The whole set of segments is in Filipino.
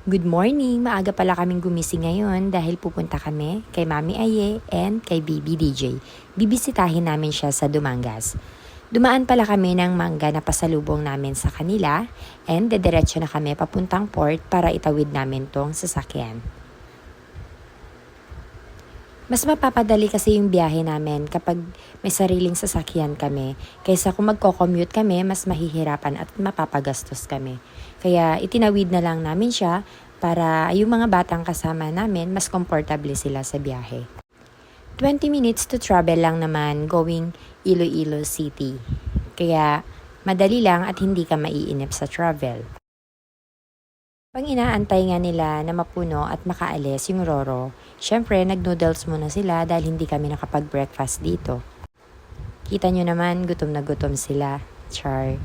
Good morning! Maaga pala kaming gumising ngayon dahil pupunta kami kay Mami Aye and kay Baby DJ. Bibisitahin namin siya sa Dumangas. Dumaan pala kami ng mangga na pasalubong namin sa kanila and dediretso na kami papuntang port para itawid namin tong sasakyan. Mas mapapadali kasi yung biyahe namin kapag may sariling sasakyan kami kaysa kung magko-commute kami, mas mahihirapan at mapapagastos kami. Kaya itinawid na lang namin siya para yung mga batang kasama namin mas komportable sila sa biyahe. 20 minutes to travel lang naman going Iloilo City. Kaya madali lang at hindi ka maiinip sa travel. Pang inaantay nga nila na mapuno at makaalis yung Roro, syempre nag-noodles muna sila dahil hindi kami nakapag-breakfast dito. Kita nyo naman, gutom na gutom sila. Char.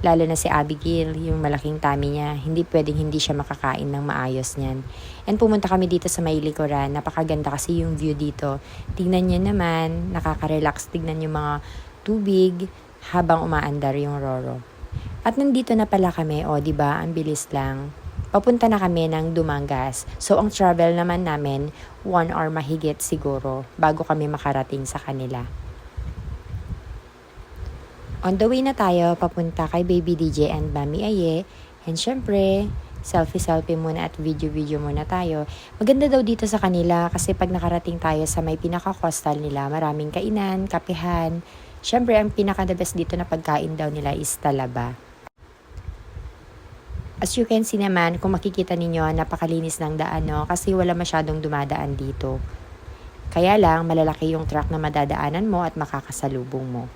Lalo na si Abigail, yung malaking tummy niya, hindi pwedeng hindi siya makakain ng maayos niyan. And pumunta kami dito sa may likuran, napakaganda kasi yung view dito. Tignan nyo naman, nakaka-relax, tignan yung mga tubig habang umaandar yung Roro. At nandito na pala kami, diba, ang bilis lang. Papunta na kami ng Dumangas. So, ang travel naman namin, 1 hour mahigit siguro bago kami makarating sa kanila. On the way na tayo, papunta kay Baby DJ and Mami Aye. And syempre, selfie-selfie muna at video-video muna tayo. Maganda daw dito sa kanila kasi pag nakarating tayo sa may pinaka-coastal nila, maraming kainan, kapihan. Syempre, ang pinaka-the best dito na pagkain daw nila is talaba. As you can see naman, kung makikita ninyo, napakalinis ng daan, no? Kasi wala masyadong dumadaan dito. Kaya lang, malalaki yung truck na madadaanan mo at makakasalubong mo.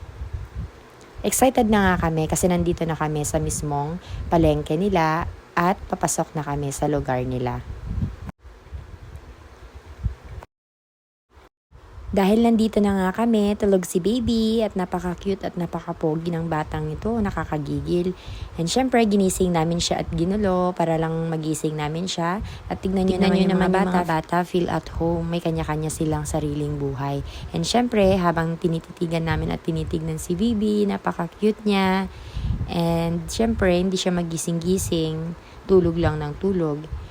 Excited na nga kami kasi nandito na kami sa mismong palengke nila at papasok na kami sa lugar nila. Dahil nandito na nga kami, tulog si Baby at napaka-cute at napaka-pogi ng batang ito, nakakagigil. And syempre, ginising namin siya at ginulo para lang magising namin siya. At tignan nyo naman yung mga bata, feel at home, may kanya-kanya silang sariling buhay. And syempre, habang tinititigan namin at tinitignan si Baby, napaka-cute niya. And syempre, hindi siya magising-gising, tulog lang ng tulog.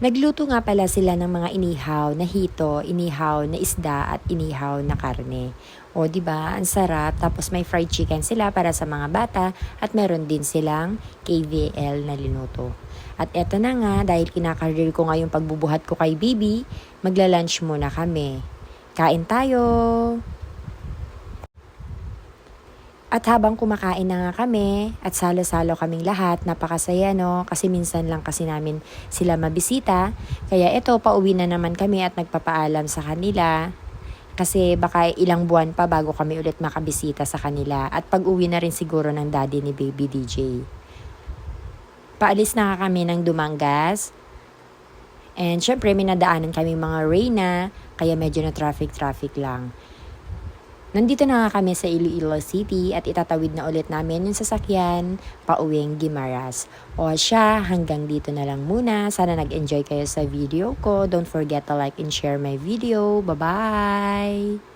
Nagluto nga pala sila ng mga inihaw na hito, inihaw na isda at inihaw na karne. O diba, ang sarap. Tapos may fried chicken sila para sa mga bata at meron din silang KVL na linuto. At eto na nga, dahil kinakarir ko nga yung pagbubuhat ko kay Baby, magla-lunch muna kami. Kain tayo! At habang kumakain na nga kami at salo-salo kaming lahat, napakasaya no, kasi minsan lang kasi namin sila mabisita. Kaya ito, pauwi na naman kami at nagpapaalam sa kanila. Kasi baka ilang buwan pa bago kami ulit makabisita sa kanila. At pag-uwi na rin siguro ng daddy ni Baby DJ. Paalis na nga kami ng Dumangas. And syempre, may nadaanan kami mga Reyna, kaya medyo na traffic lang. Nandito na nga kami sa Iloilo City at itatawid na ulit namin yung sasakyan pauwing Guimaras. O siya, hanggang dito na lang muna. Sana nag-enjoy kayo sa video ko. Don't forget to like and share my video. Bye-bye!